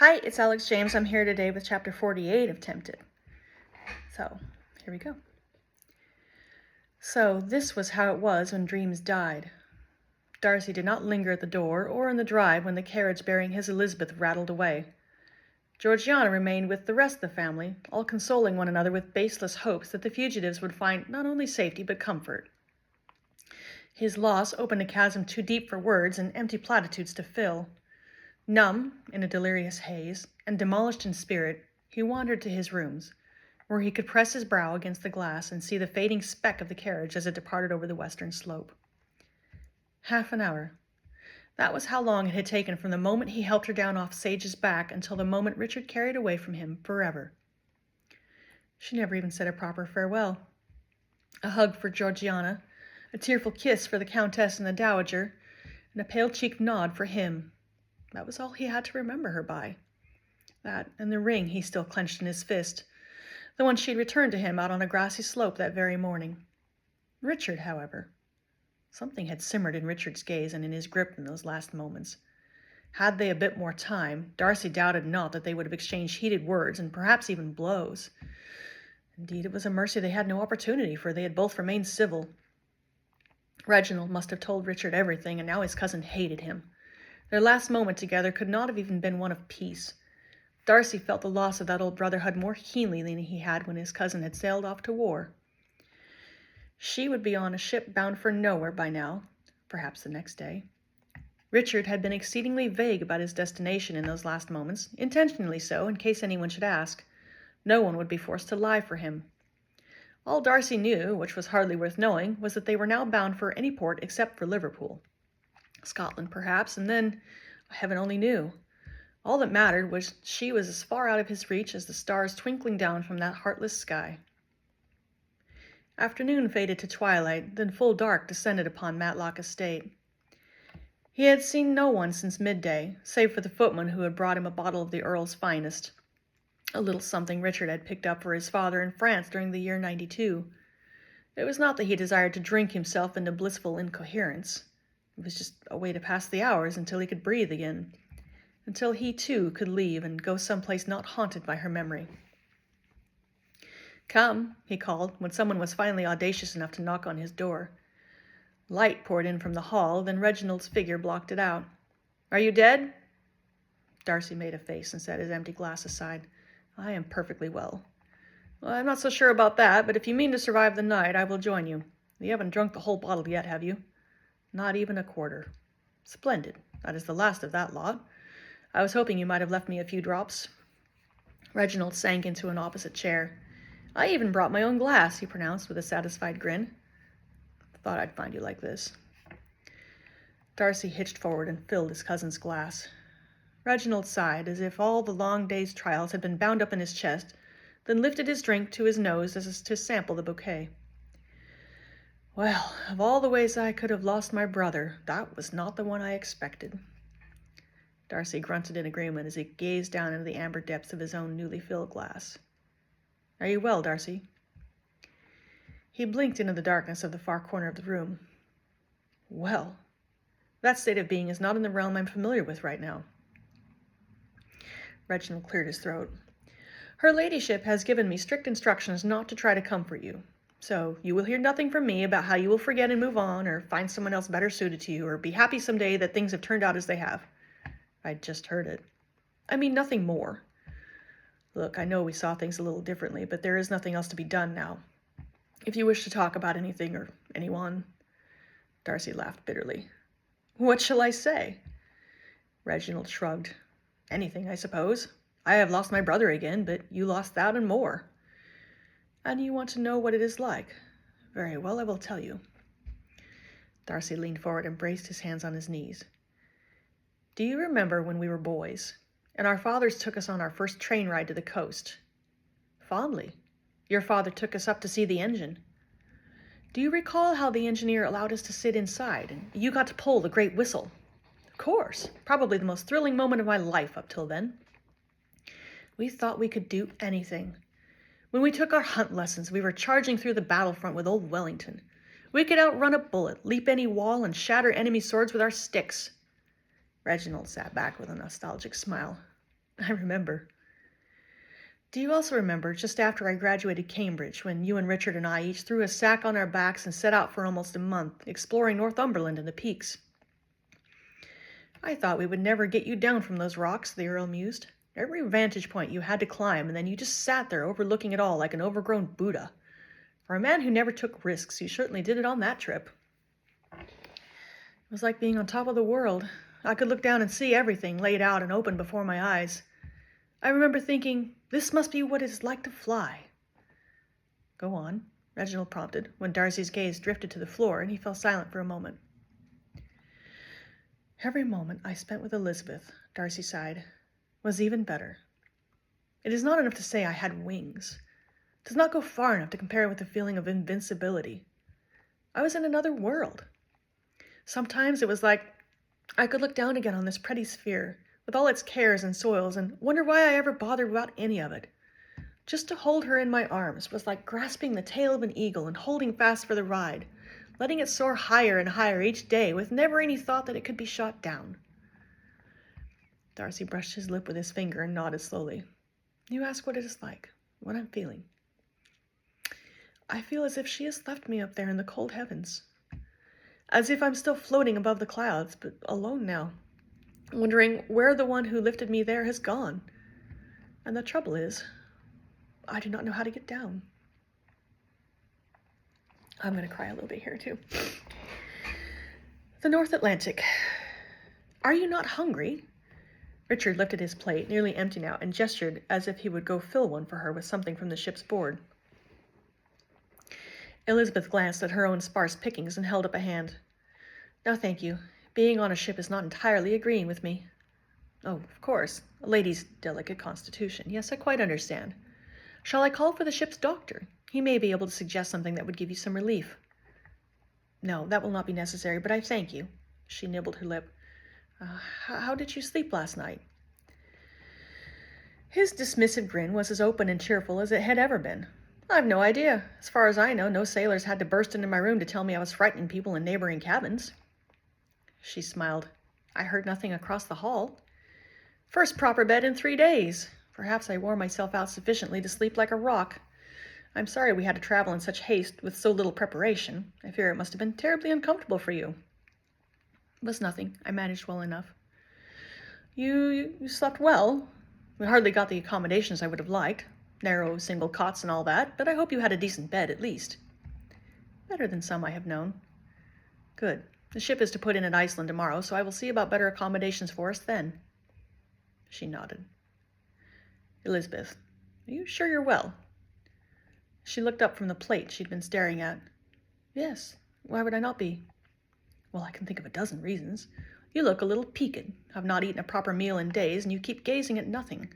Hi, it's Alex James. I'm here today with chapter 48 of Tempted. So, here we go. So, this was how it was when dreams died. Darcy did not linger at the door or in the drive when the carriage bearing his Elizabeth rattled away. Georgiana remained with the rest of the family, all consoling one another with baseless hopes that the fugitives would find not only safety but comfort. His loss opened a chasm too deep for words and empty platitudes to fill. Numb, in a delirious haze, and demolished in spirit, he wandered to his rooms, where he could press his brow against the glass and see the fading speck of the carriage as it departed over the western slope. Half an hour. That was how long it had taken from the moment he helped her down off Sage's back until the moment Richard carried away from him forever. She never even said a proper farewell. A hug for Georgiana, a tearful kiss for the Countess and the Dowager, and a pale-cheeked nod for him. That was all he had to remember her by. That, and the ring he still clenched in his fist, the one she'd returned to him out on a grassy slope that very morning. Richard, however. Something had simmered in Richard's gaze and in his grip in those last moments. Had they a bit more time, Darcy doubted not that they would have exchanged heated words and perhaps even blows. Indeed, it was a mercy they had no opportunity, for they had both remained civil. Reginald must have told Richard everything, and now his cousin hated him. Their last moment together could not have even been one of peace. Darcy felt the loss of that old brotherhood more keenly than he had when his cousin had sailed off to war. She would be on a ship bound for nowhere by now, perhaps the next day. Richard had been exceedingly vague about his destination in those last moments, intentionally so, in case anyone should ask. No one would be forced to lie for him. All Darcy knew, which was hardly worth knowing, was that they were now bound for any port except for Liverpool. Scotland, perhaps, and then, heaven only knew. All that mattered was she was as far out of his reach as the stars twinkling down from that heartless sky. Afternoon faded to twilight, then full dark descended upon Matlock Estate. He had seen no one since midday, save for the footman who had brought him a bottle of the Earl's finest, a little something Richard had picked up for his father in France during the year '92. It was not that he desired to drink himself into blissful incoherence. It was just a way to pass the hours until he could breathe again, until he, too, could leave and go someplace not haunted by her memory. "Come," he called, when someone was finally audacious enough to knock on his door. Light poured in from the hall, then Reginald's figure blocked it out. "Are you dead?" Darcy made a face and set his empty glass aside. "I am perfectly well." "Well, I'm not so sure about that, but if you mean to survive the night, I will join you. You haven't drunk the whole bottle yet, have you?" "Not even a quarter." "Splendid. That is the last of that lot. I was hoping you might have left me a few drops." Reginald sank into an opposite chair. "I even brought my own glass," he pronounced with a satisfied grin. "Thought I'd find you like this." Darcy hitched forward and filled his cousin's glass. Reginald sighed, as if all the long day's trials had been bound up in his chest, then lifted his drink to his nose as to sample the bouquet. "Well, of all the ways I could have lost my brother, that was not the one I expected." Darcy grunted in agreement as he gazed down into the amber depths of his own newly filled glass. "Are you well, Darcy?" He blinked into the darkness of the far corner of the room. "Well, that state of being is not in the realm I'm familiar with right now." Reginald cleared his throat. "Her ladyship has given me strict instructions not to try to comfort you. So you will hear nothing from me about how you will forget and move on, or find someone else better suited to you, or be happy someday that things have turned out as they have." "I'd just heard it." "I mean nothing more. Look, I know we saw things a little differently, but there is nothing else to be done now. If you wish to talk about anything or anyone—" Darcy laughed bitterly. "What shall I say?" Reginald shrugged. "Anything, I suppose. I have lost my brother again, but you lost that and more." "And you want to know what it is like? Very well, I will tell you." Darcy leaned forward and braced his hands on his knees. "Do you remember when we were boys, and our fathers took us on our first train ride to the coast?" "Fondly. Your father took us up to see the engine. Do you recall how the engineer allowed us to sit inside, and you got to pull the great whistle?" "Of course. Probably the most thrilling moment of my life up till then." "We thought we could do anything. When we took our hunt lessons, we were charging through the battlefront with old Wellington. We could outrun a bullet, leap any wall, and shatter enemy swords with our sticks." Reginald sat back with a nostalgic smile. I remember. Do you also remember, just after I graduated Cambridge, when you and Richard and I each threw a sack on our backs and set out for almost a month, exploring Northumberland and the peaks? I thought we would never get you down from those rocks, the Earl mused. Every vantage point you had to climb, and then you just sat there overlooking it all like an overgrown Buddha. For a man who never took risks, you certainly did it on that trip. It was like being on top of the world. I could look down and see everything laid out and open before my eyes. I remember thinking, this must be what it is like to fly. Go on, Reginald prompted, when Darcy's gaze drifted to the floor and he fell silent for a moment. Every moment I spent with Elizabeth, Darcy sighed, was even better. It is not enough to say I had wings. It does not go far enough to compare with the feeling of invincibility. I was in another world. Sometimes it was like I could look down again on this pretty sphere, with all its cares and soils, and wonder why I ever bothered about any of it. Just to hold her in my arms was like grasping the tail of an eagle and holding fast for the ride, letting it soar higher and higher each day with never any thought that it could be shot down. Darcy brushed his lip with his finger and nodded slowly. You ask what it is like, what I'm feeling. I feel as if she has left me up there in the cold heavens. As if I'm still floating above the clouds, but alone now, wondering where the one who lifted me there has gone. And the trouble is, I do not know how to get down. I'm going to cry a little bit here, too. The North Atlantic. Are you not hungry? Richard lifted his plate, nearly empty now, and gestured as if he would go fill one for her with something from the ship's board. Elizabeth glanced at her own sparse pickings and held up a hand. No, thank you. Being on a ship is not entirely agreeing with me. Oh, of course. A lady's delicate constitution. Yes, I quite understand. Shall I call for the ship's doctor? He may be able to suggest something that would give you some relief. No, that will not be necessary, but I thank you. She nibbled her lip. How did you sleep last night? His dismissive grin was as open and cheerful as it had ever been. I've no idea. As far as I know, no sailors had to burst into my room to tell me I was frightening people in neighboring cabins. She smiled. I heard nothing across the hall. First proper bed in 3 days. Perhaps I wore myself out sufficiently to sleep like a rock. I'm sorry we had to travel in such haste with so little preparation. I fear it must have been terribly uncomfortable for you. It was nothing. I managed well enough. You slept well. We hardly got the accommodations I would have liked. Narrow single cots and all that, but I hope you had a decent bed at least. Better than some I have known. Good. The ship is to put in at Iceland tomorrow, so I will see about better accommodations for us then. She nodded. Elizabeth, are you sure you're well? She looked up from the plate she'd been staring at. Yes, why would I not be? Well, I can think of a dozen reasons. You look a little peaked, have not eaten a proper meal in days, and you keep gazing at nothing.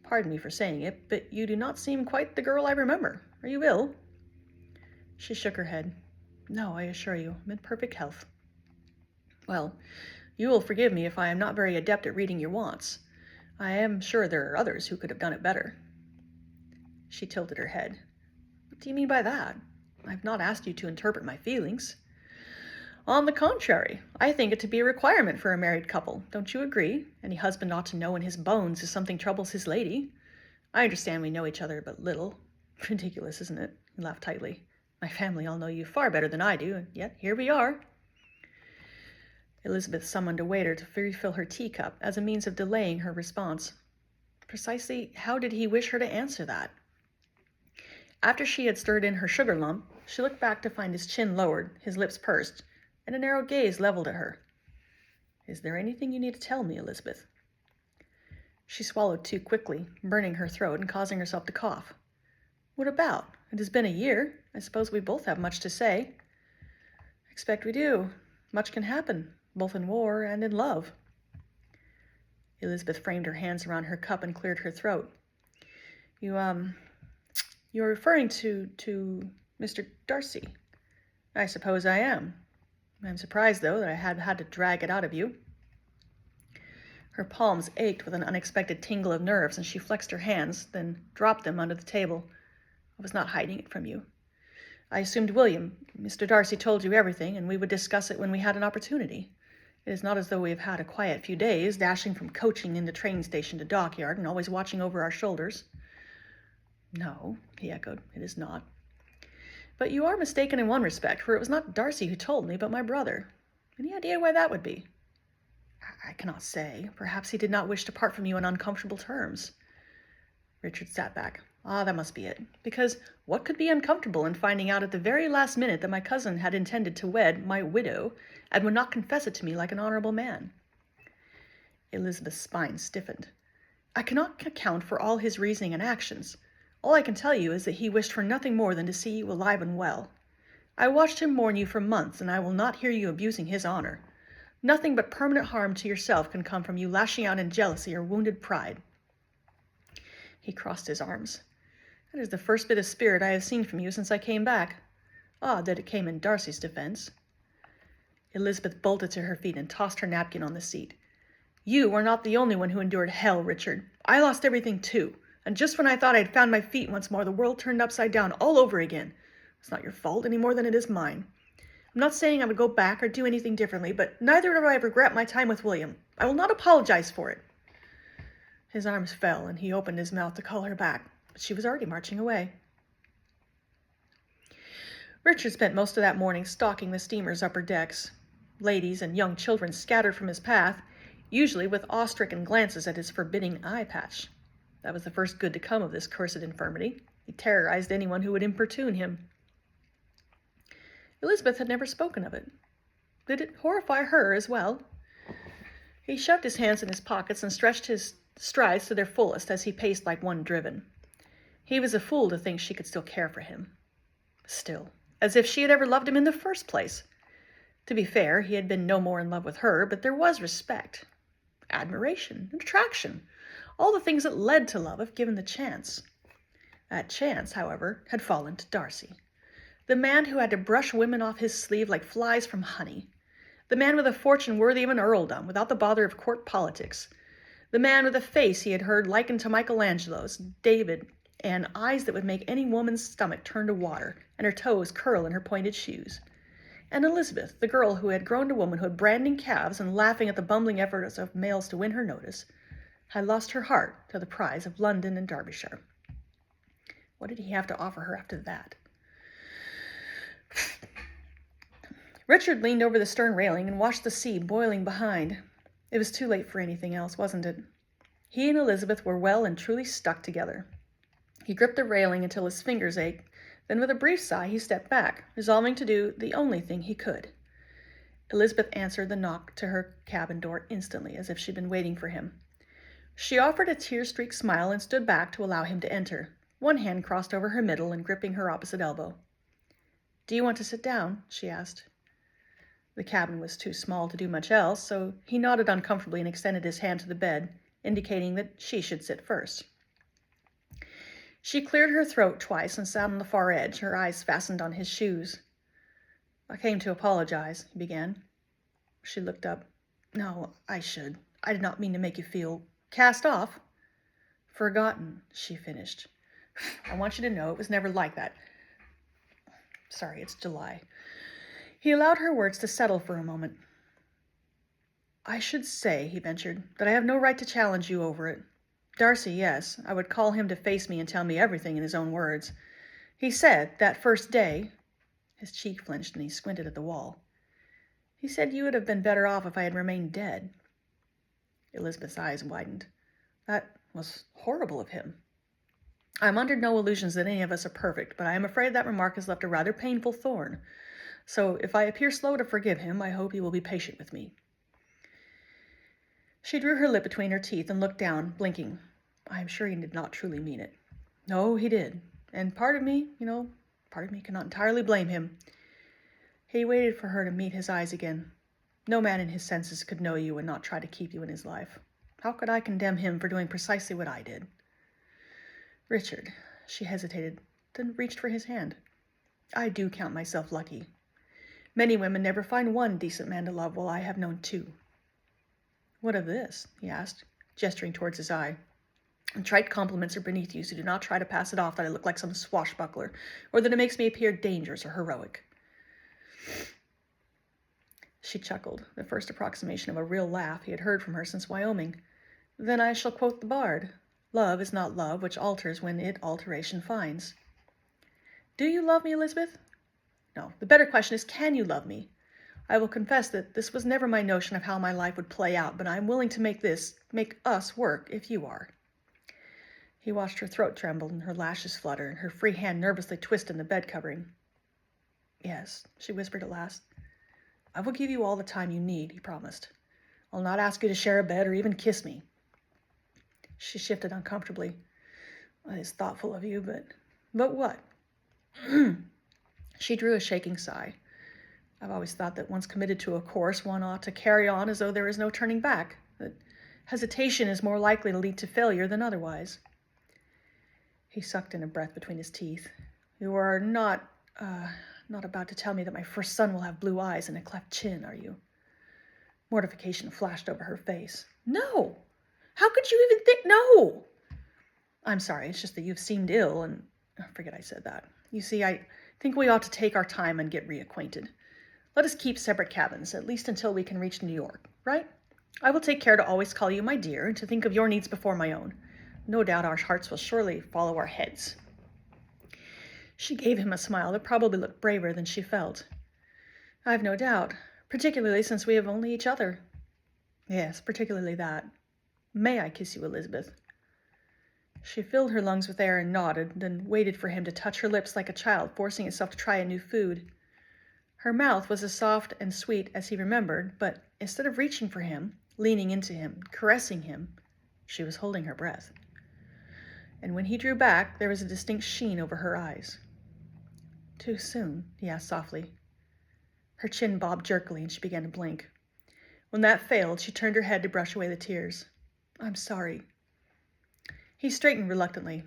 Pardon me for saying it, but you do not seem quite the girl I remember. Are you ill? She shook her head. No, I assure you, I'm in perfect health. Well, you will forgive me if I am not very adept at reading your wants. I am sure there are others who could have done it better. She tilted her head. What do you mean by that? I've not asked you to interpret my feelings. On the contrary, I think it to be a requirement for a married couple. Don't you agree? Any husband ought to know in his bones if something troubles his lady. I understand we know each other but little. Ridiculous, isn't it? He laughed tightly. My family all know you far better than I do, and yet here we are. Elizabeth summoned a waiter to refill her teacup as a means of delaying her response. Precisely how did he wish her to answer that? After she had stirred in her sugar lump, she looked back to find his chin lowered, his lips pursed, and a narrow gaze leveled at her. Is there anything you need to tell me, Elizabeth? She swallowed too quickly, burning her throat and causing herself to cough. What about? It has been a year. I suppose we both have much to say. I expect we do. Much can happen, both in war and in love. Elizabeth framed her hands around her cup and cleared her throat. You're referring to Mr. Darcy. I suppose I am. I'm surprised, though, that I had to drag it out of you. Her palms ached with an unexpected tingle of nerves, and she flexed her hands, then dropped them under the table. I was not hiding it from you. I assumed William, Mr. Darcy, told you everything, and we would discuss it when we had an opportunity. It is not as though we have had a quiet few days, dashing from coaching into train station to dockyard, and always watching over our shoulders." "No," he echoed, "it is not." "But you are mistaken in one respect, for it was not Darcy who told me, but my brother. Any idea why that would be?" "I cannot say. Perhaps he did not wish to part from you on uncomfortable terms." Richard sat back. That must be it. Because what could be uncomfortable in finding out at the very last minute that my cousin had intended to wed my widow, and would not confess it to me like an honorable man? Elizabeth's spine stiffened. "I cannot account for all his reasoning and actions. All I can tell you is that he wished for nothing more than to see you alive and well. I watched him mourn you for months, and I will not hear you abusing his honor. Nothing but permanent harm to yourself can come from you lashing out in jealousy or wounded pride." He crossed his arms. "That is the first bit of spirit I have seen from you since I came back. Odd that it came in Darcy's defense." Elizabeth bolted to her feet and tossed her napkin on the seat. "You are not the only one who endured hell, Richard. I lost everything too, and just when I thought I had found my feet once more, the world turned upside down all over again. It's not your fault any more than it is mine. I'm not saying I would go back or do anything differently, but neither do I regret my time with William. I will not apologize for it." His arms fell, and he opened his mouth to call her back, but she was already marching away. Richard spent most of that morning stalking the steamer's upper decks. Ladies and young children scattered from his path, usually with awe-stricken glances at his forbidding eye patch. That was the first good to come of this cursed infirmity. He terrorized anyone who would importune him. Elizabeth had never spoken of it. Did it horrify her as well? He shoved his hands in his pockets and stretched his strides to their fullest as he paced like one driven. He was a fool to think she could still care for him. Still, as if she had ever loved him in the first place. To be fair, he had been no more in love with her, but there was respect, admiration, and attraction, all the things that led to love if given the chance. That chance, however, had fallen to Darcy, the man who had to brush women off his sleeve like flies from honey, the man with a fortune worthy of an earldom without the bother of court politics, the man with a face he had heard likened to Michelangelo's, David, and eyes that would make any woman's stomach turn to water and her toes curl in her pointed shoes. And Elizabeth, the girl who had grown to womanhood branding calves and laughing at the bumbling efforts of males to win her notice, had lost her heart to the prize of London and Derbyshire. What did he have to offer her after that? Richard leaned over the stern railing and watched the sea boiling behind. It was too late for anything else, wasn't it? He and Elizabeth were well and truly stuck together. He gripped the railing until his fingers ached. Then with a brief sigh he stepped back, resolving to do the only thing he could. Elizabeth answered the knock to her cabin door instantly, as if she'd been waiting for him. She offered a tear-streaked smile and stood back to allow him to enter, one hand crossed over her middle and gripping her opposite elbow. "Do you want to sit down?" she asked. The cabin was too small to do much else, so he nodded uncomfortably and extended his hand to the bed, indicating that she should sit first. She cleared her throat twice and sat on the far edge, her eyes fastened on his shoes. "I came to apologize," he began. She looked up. "No, I did not mean to make you feel cast off." "Forgotten," she finished. "I want you to know it was never like that. Sorry, it's July." He allowed her words to settle for a moment. "I should say," he ventured, "that I have no right to challenge you over it. Darcy, yes, I would call him to face me and tell me everything in his own words. He said, that first day—" His cheek flinched and he squinted at the wall. "He said you would have been better off if I had remained dead." Elizabeth's eyes widened. "That was horrible of him. I am under no illusions that any of us are perfect, but I am afraid that remark has left a rather painful thorn. So if I appear slow to forgive him, I hope you will be patient with me." She drew her lip between her teeth and looked down, blinking. I am sure he did not truly mean it. No, he did. And part of me cannot entirely blame him. He waited for her to meet his eyes again. No man in his senses could know you and not try to keep you in his life. How could I condemn him for doing precisely what I did? Richard, she hesitated, then reached for his hand. I do count myself lucky. Many women never find one decent man to love, while I have known two. What of this? He asked, gesturing towards his eye. And trite compliments are beneath you, so do not try to pass it off that I look like some swashbuckler, or that it makes me appear dangerous or heroic. She chuckled, the first approximation of a real laugh he had heard from her since Wyoming. Then I shall quote the bard. Love is not love which alters when it alteration finds. Do you love me, Elizabeth? No, the better question is, can you love me? I will confess that this was never my notion of how my life would play out, but I am willing to make us work if you are. He watched her throat tremble and her lashes flutter and her free hand nervously twist in the bed covering. Yes, she whispered at last. I will give you all the time you need, he promised. I'll not ask you to share a bed or even kiss me. She shifted uncomfortably. That is thoughtful of you, but what? She drew a shaking sigh. I've always thought that once committed to a course, one ought to carry on as though there is no turning back, that hesitation is more likely to lead to failure than otherwise. He sucked in a breath between his teeth. You are not about to tell me that my first son will have blue eyes and a cleft chin, are you? Mortification flashed over her face. No! How could you even think? No! I'm sorry, it's just that you've seemed ill and... forget I said that. You see, I think we ought to take our time and get reacquainted. Let us keep separate cabins, at least until we can reach New York, right? I will take care to always call you my dear and to think of your needs before my own. No doubt our hearts will surely follow our heads. She gave him a smile that probably looked braver than she felt. I've no doubt, particularly since we have only each other. Yes, particularly that. May I kiss you, Elizabeth? She filled her lungs with air and nodded, then waited for him to touch her lips like a child forcing itself to try a new food. Her mouth was as soft and sweet as he remembered, but instead of reaching for him, leaning into him, caressing him, she was holding her breath. And when he drew back, there was a distinct sheen over her eyes. Too soon? He asked softly. Her chin bobbed jerkily and she began to blink. When that failed, she turned her head to brush away the tears. I'm sorry. He straightened reluctantly.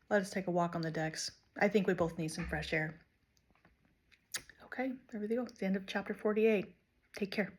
Let us take a walk on the decks. I think we both need some fresh air. Okay, there we go. It's the end of chapter 48. Take care.